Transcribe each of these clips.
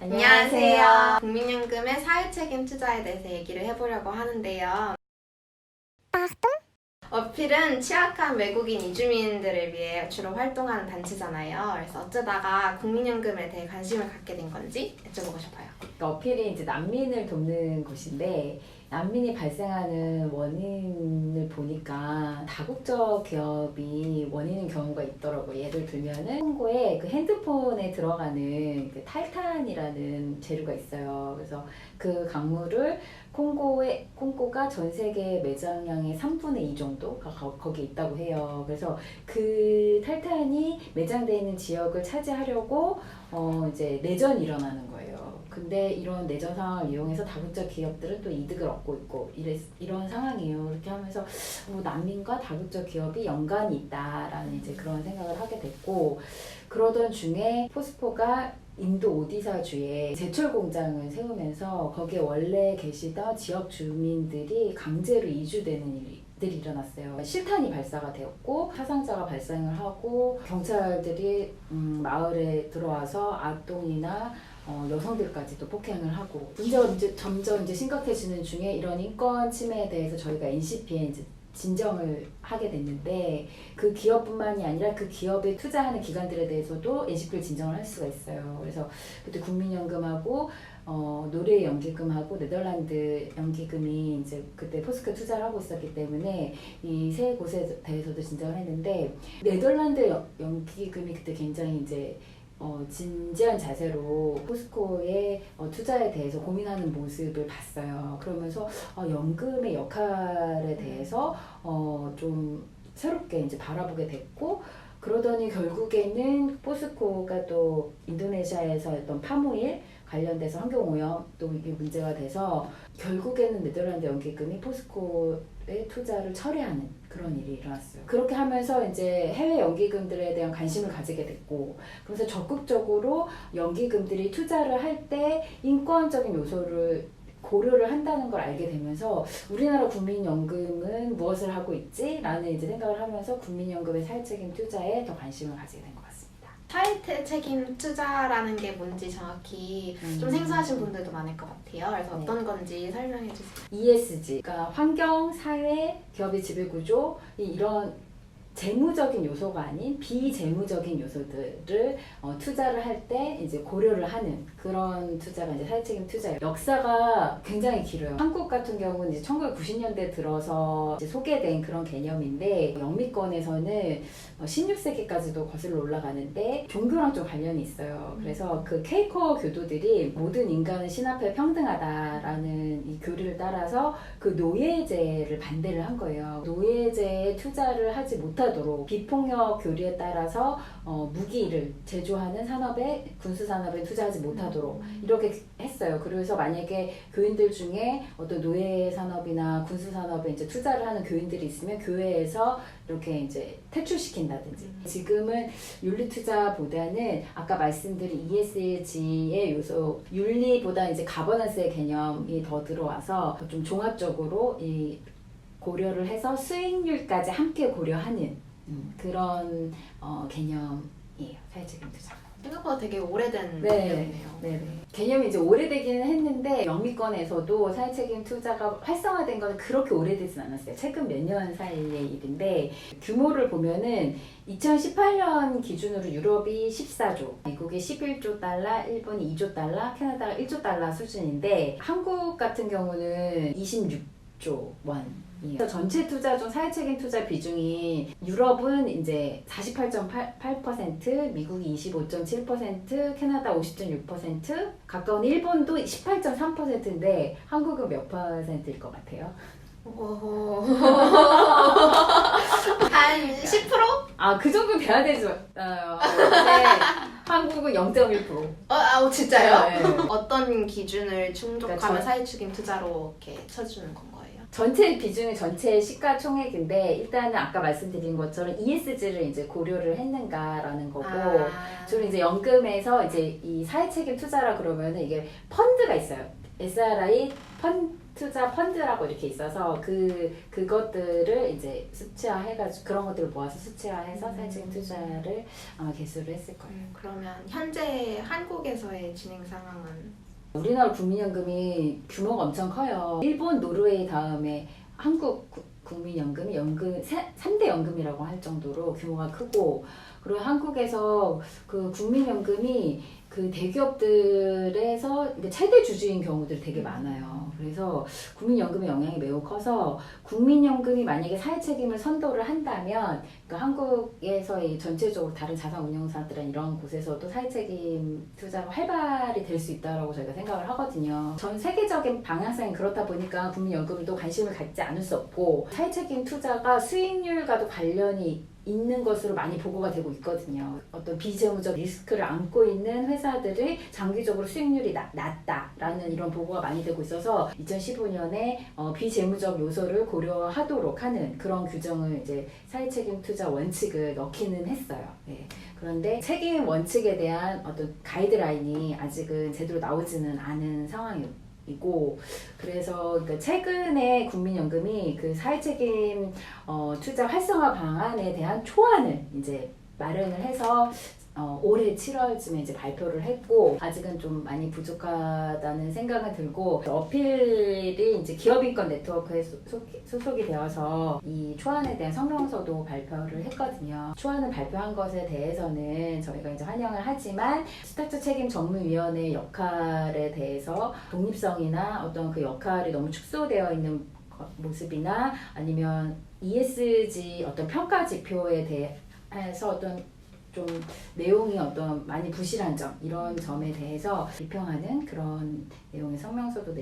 안녕하세요. 국민연금의 사회책임 투자에 대해서 얘기를 해보려고 하는데요. 어필은 취약한 외국인 이주민들을 위해 주로 활동하는 단체잖아요. 그래서 어쩌다가 국민연금에 대해 관심을 갖게 된 건지 여쭤보고 싶어요. 그러니까 어필이 이제 난민을 돕는 곳인데, 난민이 발생하는 원인을 보니까 다국적 기업이 원인인 경우가 있더라고요. 예를 들면은 콩고에 그 핸드폰에 들어가는 그 탈탄이라는 재료가 있어요. 그래서 그 강물을 콩고가 전 세계 매장량의 3분의 2 정도가 거기에 있다고 해요. 그래서 그 탈탄이 매장되어 있는 지역을 차지하려고 이제 내전이 일어나는 거예요. 근데 이런 내전 상황을 이용해서 다국적 기업들은 또 이득을 얻고 있고 이런 상황이에요. 이렇게 하면서 난민과 다국적 기업이 연관이 있다라는 이제 그런 생각을 하게 됐고, 그러던 중에 포스코가 인도 오디사주에 제철 공장을 세우면서 거기에 원래 계시던 지역 주민들이 강제로 이주되는 일이 일어났어요. 실탄이 발사가 되었고 사상자가 발생을 하고 경찰들이 마을에 들어와서 아동이나 여성들까지도 폭행을 하고, 문제가 이제 점점 심각해지는 중에 이런 인권 침해에 대해서 저희가 NCP에 이제 진정을 하게 됐는데, 그 기업뿐만이 아니라 그 기업에 투자하는 기관들에 대해서도 NCP를 진정을 할 수가 있어요. 그래서 그때 국민연금하고 노르웨이 연기금하고 네덜란드 연기금이 이제 그때 포스코 투자를 하고 있었기 때문에 이 세 곳에 대해서도 진정을 했는데, 네덜란드 연기금이 그때 굉장히 이제 진지한 자세로 포스코의 투자에 대해서 고민하는 모습을 봤어요. 그러면서 연금의 역할에 대해서 좀 새롭게 이제 바라보게 됐고, 그러더니 결국에는 포스코가 또 인도네시아에서 어떤 파모일 관련돼서 환경오염도 이게 문제가 돼서 결국에는 네덜란드 연기금이 포스코의 투자를 철회하는 그런 일이 일어났어요. 그렇게 하면서 이제 해외 연기금들에 대한 관심을 가지게 됐고, 그래서 적극적으로 연기금들이 투자를 할 때 인권적인 요소를 고려를 한다는 걸 알게 되면서 우리나라 국민연금은 무엇을 하고 있지? 라는 이제 생각을 하면서 국민연금의 사회책임 투자에 더 관심을 가지게 된 것 같습니다. 사회책임 투자라는 게 뭔지 정확히 좀 생소하신 분들도 많을 것 같아요. 그래서 어떤 건지 설명해 주세요. ESG, 그러니까 환경, 사회, 기업의 지배구조, 이런 재무적인 요소가 아닌 비재무적인 요소들을 투자를 할 때 이제 고려를 하는 그런 투자가 이제 사회책임 투자예요. 역사가 굉장히 길어요. 한국 같은 경우는 이제 1990년대 들어서 이제 소개된 그런 개념인데, 영미권에서는 16세기까지도 거슬러 올라가는데 종교랑 좀 관련이 있어요. 그래서 그 퀘이커 교도들이 모든 인간은 신 앞에 평등하다라는 이 교리를 따라서 그 노예제를 반대를 한 거예요. 노예제에 투자를 하지 못하도록 비폭력 교리에 따라서 무기를 제조하는 산업에, 군수산업에 투자하지 못하도록 이렇게 했어요. 그래서 만약에 교인들 중에 어떤 노예 산업이나 군수 산업에 이제 투자를 하는 교인들이 있으면 교회에서 이렇게 이제 퇴출시킨다든지. 지금은 윤리 투자보다는 아까 말씀드린 ESG의 요소, 윤리보다 이제 가버넌스의 개념이 더 들어와서 좀 종합적으로 이 고려를 해서 수익률까지 함께 고려하는 그런 개념이에요. 사회책임 투자. 생각보다 되게 오래된 개념이네요. 네. 개념이 이제 오래되기는 했는데 영미권에서도 사회책임 투자가 활성화된 건 그렇게 오래되진 않았어요. 최근 몇 년 사이의 일인데, 규모를 보면은 2018년 기준으로 유럽이 14조, 미국이 11조 달러, 일본이 2조 달러, 캐나다가 1조 달러 수준인데, 한국 같은 경우는 26조 원. 전체 투자 중 사회책임 투자 비중이 유럽은 이제 48.8%, 미국이 25.7%, 캐나다 50.6%, 가까운 일본도 18.3%인데 한국은 몇 %일 것 같아요? 한 10%? 그 정도 돼야 되죠. 한국은 0.1%. 진짜요? 네. 어떤 기준을 충족하면 그러니까 사회책임 투자로 이렇게 쳐주는 건가요? 전체 비중이 전체 시가총액인데, 일단은 아까 말씀드린 것처럼 ESG를 이제 고려를 했는가라는 거고, 주로 이제 연금에서 이제 이 사회책임 투자라 그러면은 이게 펀드가 있어요. SRI 투자 펀드라고 이렇게 있어서 그것들을 이제 수치화해가지고 그런 것들을 모아서 수치화해서 사회적인 투자를 아마 개수를 했을 거예요. 그러면 현재 한국에서의 진행 상황은? 우리나라 국민연금이 규모가 엄청 커요. 일본, 노르웨이 다음에 한국 국민연금이 3대 연금이라고 할 정도로 규모가 크고, 그리고 한국에서 그 국민연금이 그 대기업들에서 최대 주주인 경우들이 되게 많아요. 그래서 국민연금의 영향이 매우 커서 국민연금이 만약에 사회책임을 선도를 한다면, 그러니까 한국에서의 전체적으로 다른 자산운용사들은 이런 곳에서도 사회책임 투자가 활발히 될 수 있다고 저희가 생각을 하거든요. 전 세계적인 방향성이 그렇다 보니까 국민연금도 관심을 갖지 않을 수 없고, 사회책임 투자가 수익률과도 관련이 있는 것으로 많이 보고가 되고 있거든요. 어떤 비재무적 리스크를 안고 있는 회사들이 장기적으로 수익률이 낮다라는 이런 보고가 많이 되고 있어서 2015년에 비재무적 요소를 고려하도록 하는 그런 규정을 이제 사회책임 투자 원칙을 넣기는 했어요. 네. 그런데 책임 원칙에 대한 어떤 가이드라인이 아직은 제대로 나오지는 않은 상황이에요. 이고, 그래서 그러니까 최근에 국민연금이 그 사회책임 투자 활성화 방안에 대한 초안을 이제 마련을 해서 올해 7월쯤에 이제 발표를 했고, 아직은 좀 많이 부족하다는 생각은 들고, 어필이 이제 기업인권 네트워크에 소속이 되어서 이 초안에 대한 성명서도 발표를 했거든요. 초안을 발표한 것에 대해서는 저희가 이제 환영을 하지만, 스타트 책임 전문위원회의 역할에 대해서 독립성이나 어떤 그 역할이 너무 축소되어 있는 모습이나, 아니면 ESG 어떤 평가 지표에 대해서 어떤 좀 내용이 어떤 많이 부실한 점, 이런 점에 대해서 비평하는 그런 내용의 성명서도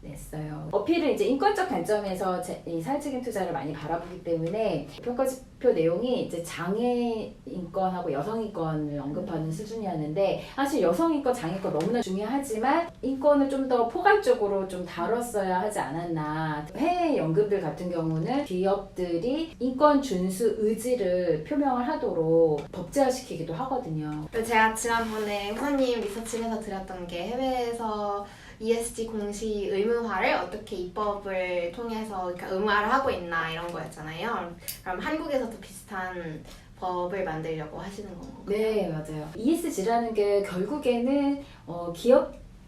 냈어요. 어필은 이제 인권적 관점에서 이 사회책임 투자를 많이 바라보기 때문에 평가지표 내용이 이제 장애 인권하고 여성 인권을 언급하는 수준이었는데, 사실 여성 인권, 장애 인권 너무나 중요하지만 인권을 좀 더 포괄적으로 좀 다뤘어야 하지 않았나. 해외 연금들 같은 경우는 기업들이 인권 준수 의지를 표명을 하도록 법제화시키기도 하거든요. 제가 지난번에 후보님 리서치에서 드렸던 게 해외에서 ESG 공시 의무화를 어떻게 입법을 통해서 의무화를 하고 있나 이런 거였잖아요. 그럼 한국에서도 비슷한 법을 만들려고 하시는 건가요? 네, 맞아요. ESG라는 게 결국에는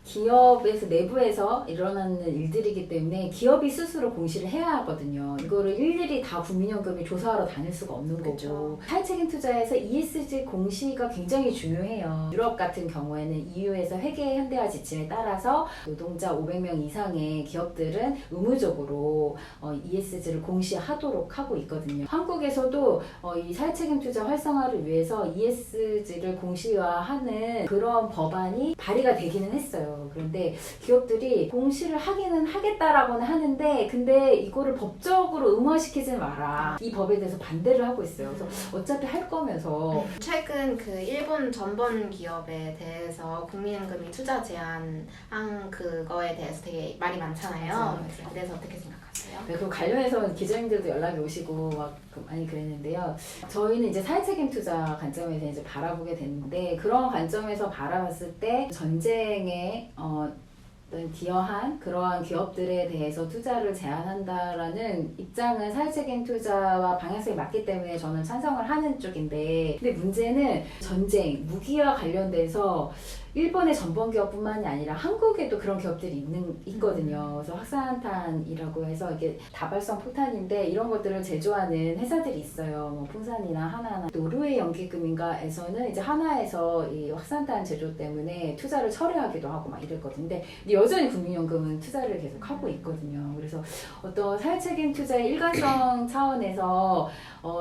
기업에서 내부에서 일어나는 일들이기 때문에 기업이 스스로 공시를 해야 하거든요. 이거를 일일이 다 국민연금이 조사하러 다닐 수가 없는 그쵸. 거고, 사회책임 투자에서 ESG 공시가 굉장히 중요해요. 유럽 같은 경우에는 EU에서 회계 현대화 지침에 따라서 노동자 500명 이상의 기업들은 의무적으로 ESG를 공시하도록 하고 있거든요. 한국에서도 이 사회책임 투자 활성화를 위해서 ESG를 공시화하는 그런 법안이 발의가 되기는 했어요. 그런데 기업들이 공시를 하기는 하겠다라고는 하는데, 근데 이거를 법적으로 의무화시키지 마라, 이 법에 대해서 반대를 하고 있어요. 그래서 어차피 할 거면서. 최근 그 일본 전범 기업에 대해서 국민연금이 투자 제한한 그거에 대해서 되게 말이 많잖아요. 맞아요. 그래서 어떻게 생각하세요? 네, 그 관련해서 기자님들도 연락이 오시고 막 많이 그랬는데요. 저희는 이제 사회책임 투자 관점에서 이제 바라보게 됐는데, 그런 관점에서 바라봤을 때 전쟁에 어떤 기여한 그러한 기업들에 대해서 투자를 제한한다라는 입장은 사회책임 투자와 방향성이 맞기 때문에 저는 찬성을 하는 쪽인데, 근데 문제는 전쟁, 무기와 관련돼서 일본의 전범 기업뿐만이 아니라 한국에도 그런 기업들이 있거든요. 그래서 확산탄이라고 해서 이게 다발성 폭탄인데, 이런 것들을 제조하는 회사들이 있어요. 뭐 풍산이나 하나나 노르웨이 연기금인가에서는 이제 하나에서 이 확산탄 제조 때문에 투자를 철회하기도 하고 막 이랬거든요. 근데 여전히 국민연금은 투자를 계속 하고 있거든요. 그래서 어떤 사회책임 투자의 일관성 차원에서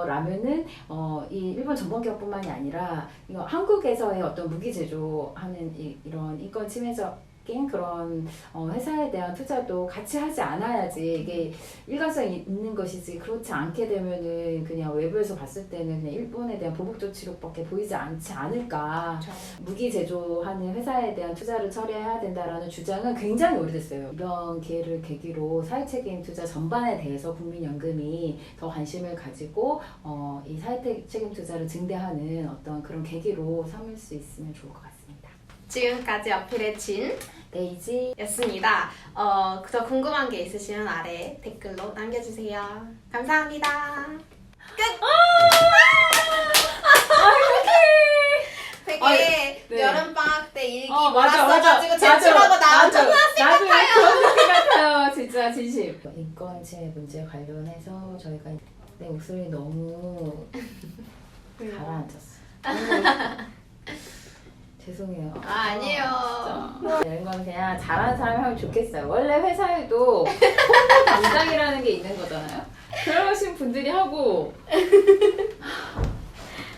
라면은 이 일본 전범 기업뿐만이 아니라 이거 한국에서의 어떤 무기 제조하는 이런 인권 침해적인 그런 회사에 대한 투자도 같이 하지 않아야지 이게 일관성이 있는 것이지, 그렇지 않게 되면은 그냥 외부에서 봤을 때는 그냥 일본에 대한 보복 조치로밖에 보이지 않지 않을까. 그렇죠. 무기 제조하는 회사에 대한 투자를 처리해야 된다라는 주장은 굉장히 오래됐어요. 이번 기회를 계기로 사회책임 투자 전반에 대해서 국민연금이 더 관심을 가지고 이 사회책임 투자를 증대하는 어떤 그런 계기로 삼을 수 있으면 좋을 것 같습니다. 지금까지 어필의 데이지. 진이었습니다. 더 궁금한 게 있으시면 아래 댓글로 남겨주세요. 감사합니다. 끝! 되게 네. 여름방학 때 일기 맞아. 몰았어가지고 제출하고 나온 초등학생 나도 같아요. 그런 느낌 같아요. 진짜 진심. 인권 침해 문제 관련해서 저희가 내 목소리 너무 가라앉혔어. 죄송해요. 아니에요. 진짜. 이런 건 그냥 잘하는 사람이 하면 좋겠어요. 원래 회사에도 홍보 담당이라는 게 있는 거잖아요. 그러신 분들이 하고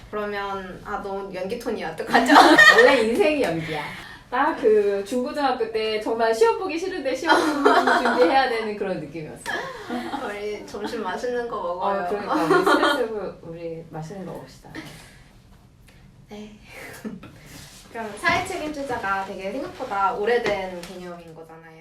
그러면 너무 연기 톤이야. 어떡하죠? 원래 인생이 연기야. 딱 그 중고등학교 때 정말 시험 보기 싫은데 시험 준비해야 되는 그런 느낌이었어요. 우리 점심 맛있는 거 먹어요. 그러니까 우리 스트레스 우리 맛있는 거 먹읍시다. 네. 그럼 사회 책임주자가 되게 생각보다 오래된 개념인 거잖아요.